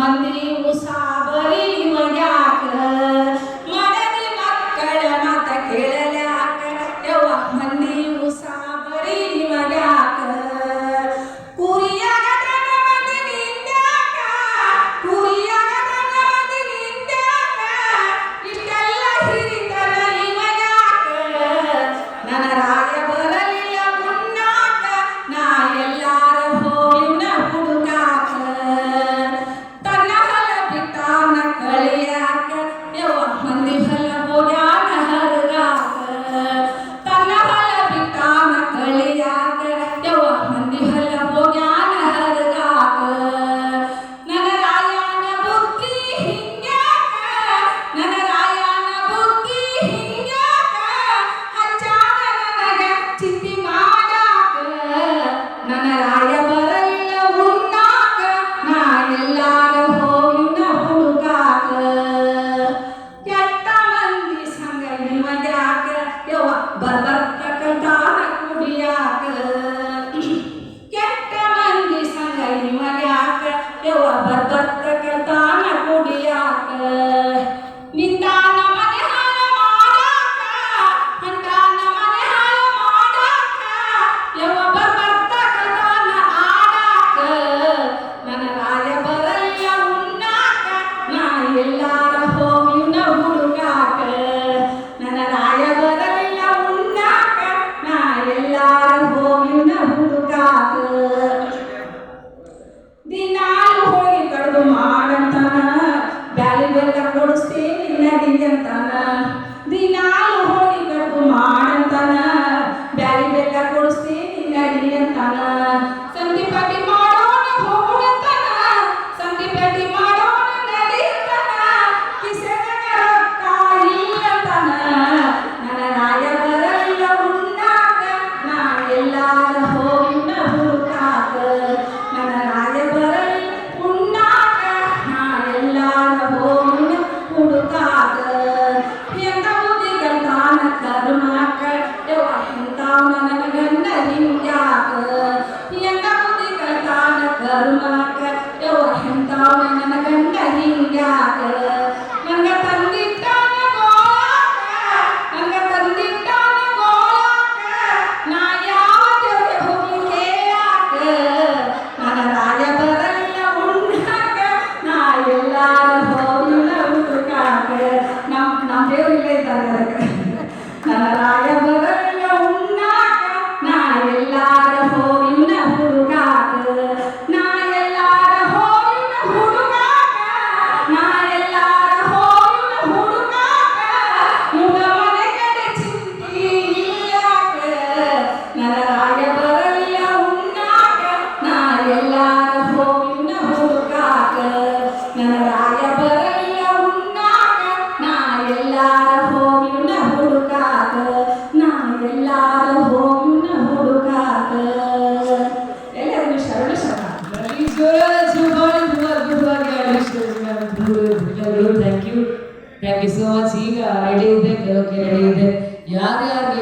ಮಂದಿ ಉಸಾಬರಿ ಮಗ್ಯಾಕ ಮಡದಿ ಮಕ್ಕಳ ಮತ ಕೇಳಲ್ಯಾಕ ಯವ್ವ ಮಂದಿ ಉಸಾಬರಿ ಮಗ್ಯಾಕ ಕುರಿಯಾಗ ತನ್ನ ಮಂದಿ ನಿಂದ್ಯಾಕ ಕುರಿಯಾಗ ತನ್ನ ಮಂದಿ ನಿಂದ್ಯಾಕ ಇಷ್ಟೆಲ್ಲ ಹಿರಿತನ ಇಮಗ್ಯಾಕ ನನ್ನ ರಾಯ ಬರಲಿಲ್ಲ ಮುನ್ನಾಕ ನಾ ಎಲ್ಲಾರ ಹೋಗಿನ ಹುಡುಕಾಕ ತನ್ನ ಹೊಲ ಬಿಟ್ಟಾನ ಕಳಿಯಾಕ ಯವ್ವ ಮಂದಿ ಹೊಲ ಹೋಗ್ಯಾನ ಹರಗಾಕ ತನ್ನ ಹೊಲ ಬಿಟ್ಟಾನ ಕಳಿಯಾಕ ಯವ್ವ ಮಂದಿ ಹೊಲ ಹೋಗ್ಯಾನ ಹರಗಾಕ ನನ್ನ ರಾಯನ ಬುದ್ಧಿ ಹಿಂಗ್ಯಾಕ ನನ್ನ ರಾಯನ ಬುದ್ಧಿ ಹಿಂಗ್ಯಾಕ ಹಚ್ಚಾನ ನನಗ ಚಿಂತಿ ಮಾಡಾಕ ನನ್ನ ರಾಯ ಬರಲಿಲ್ಲ ಉಣ್ಣಾಕ ನಾ ಎಲ್ಲಾರ ಹೋಗಿನ ಹುಡುಕಾಕ ಕೆಟ್ಟ ಮಂದಿ ಸಂಗ ನಿಮಗ್ಯಾಕ ಯವ್ವ ಬರ್ಬರ್ತಕ್ಕಂತಾನ ಕುಡಿಯಾಕ ಕೆಟ್ಟ ಮಂದಿ ಸಂಗ ನಿಮಗ್ಯಾಕ ಯವ್ವ ಬರ್ಬರ್ತಕ್ಕಂತಾನ ಕುಡಿಯಾಕ ನಿಂತಾನ ಮನೆ ಹಾಳ ಮಾಡಾಕ ಅಂತಾನ ಮನೆ ಹಾಳ ಮಾಡಾಕ ಯವ್ವ ಬರ್ಬರ್ತಕ್ಕಂತಾನ ಆಡಾಕ ನನ್ನ ರಾಯ ಬರಲ್ಲ ಉಣ್ಣಾಕ ನಾ ಎಲ್ಲಾರ ಹೋಗಿನ ಹುಡುಕಾಕ ನನ್ನ ರಾಯ ಬರಲ್ಲ ಉಣ್ಣಾಕ ನಾ ಎಲ್ಲಾರ ಹೋಗಿನ ಹುಡುಕಾಕ ದಿನಾಲು ಹೋಗಿ ಕಡ್ದು ಮಾಡಂತಾನ ಬ್ಯಾಲಿ ಬೆಲ್ಲ ಕೊಡಿಸ್ತೇನೆ ನಡಿ ಅಂತಾನ ದಿನಾಲು ಹೋಗಿ ಕಡ್ದು ಮಾಡಂತಾನ ಬ್ಯಾಲಿ ಬೆಲ್ಲ ಕೊಡಿಸ್ತೇನೆ ನಡಿ ಅಂತಾನ ಸಂತಿ ಪಾಟಿ ಮಾಡೋಣ ಹೋಗುಣಂತಾನ ಸಂತಿ ಪಾಟಿ ಮಾಡೋಣ ನಡಿ ಅಂತಾನ ಕಿಸೆನಾಗ ರೊಕ್ಕ ಇಲ್ಲ ಅಂತಾನ ನನ್ನ ರಾಯ ಬರಲ್ಲ ಉಣ್ಣಾಕ ನಾ ಎಲ್ಲಾರ ಹೋಗಿನ ಹುಡುಕಾಕ ನನ್ನ ರಾಯ ಬರಲ್ಲ ಉಣ್ಣಾಕ ನಾ ಎಲ್ಲಾರ ಹೋಗಿನ ಹುಡುಕಾಕ ಎಂತ ಬುದ್ಧಿಗಂತಾನ ಕರ್ಮಾಕ ಯವ್ವ ಎಂತಾವ್ನ ನನ್ನ ಗಂಡ ಹಿಂಗ್ಯಾಕ ಎಂತ ಬುದ್ಧಿಗಂತಾನ ಕರ್ಮಾಕ ಯವ್ವ ಎಂತಾವ್ನ ನನ್ನ ಗಂಡ ಹಿಂಗ್ಯಾಕ ನಂಗ ತಂದಿಟ್ಟಾನ ಗೋಳಾಕ ನಂಗ ತಂದಿಟ್ಟಾನ ಗೋಳಾಕ ನಾ ಯಾವ ದೇವ್ರಿಗೆ ಹೋಗಿ ಕೇಳಾಕ ನನ್ನ ರಾಯ ಬರಲ್ಲ ಉಣ್ಣಾಕ ನಾ ಎಲ್ಲಾರ ಹೋಗಿನ ಹುಡುಕಾಕ ನಮ್ಮ ದೇವ್ರು ಇಲ್ಲೇ ಇದ್ದಾರೆ ಅದಕ್ಕೆ ನನ್ನ ರಾಯ ಬರಲ್ಲ ಉಣ್ಣಾಕ ನಾ ಎಲ್ಲಾರ ಹೋಗಿನ ಹುಡುಕಾಕ ನಾ ಎಲ್ಲಾರ ಹೋಗಿನ ಹುಡುಕಾಕ ನಾ ಎಲ್ಲಾರ ಹೋಗಿನ ಹುಡುಕಾಕ ಮುಗ ಮನೆ ಕಡೆ ಚಿಂತಿ ಇಲ್ಲಾಕ ನನ್ನ ರಾಯ ಬರಲ್ಲ ಉಣ್ಣಾಕ ನಾ ಎಲ್ಲಾರ ಹೋಗಿನ ಹುಡುಕಾಕ ನನ್ನ ರಾಯ ಬರಲ್ಲ ಉಣ್ಣಾಕ ನಾ ಎಲ್ಲಾರ ಹೋಗಿನ ಹುಡುಕಾಕ ನಾ ಎಲ್ಲಾರ ಹೋಗಿನ ಹುಡುಕಾಕ ಎಲ್ಲರಿಗೂ ಶರಣ ಶರಣ. Thank you so much. ಈಗ ರೆಡಿ ಇದೆ, ಕೆಲವಕ್ಕೆ ರೆಡಿ ಇದೆ. ಯಾರ್ಯಾರಿಗೆ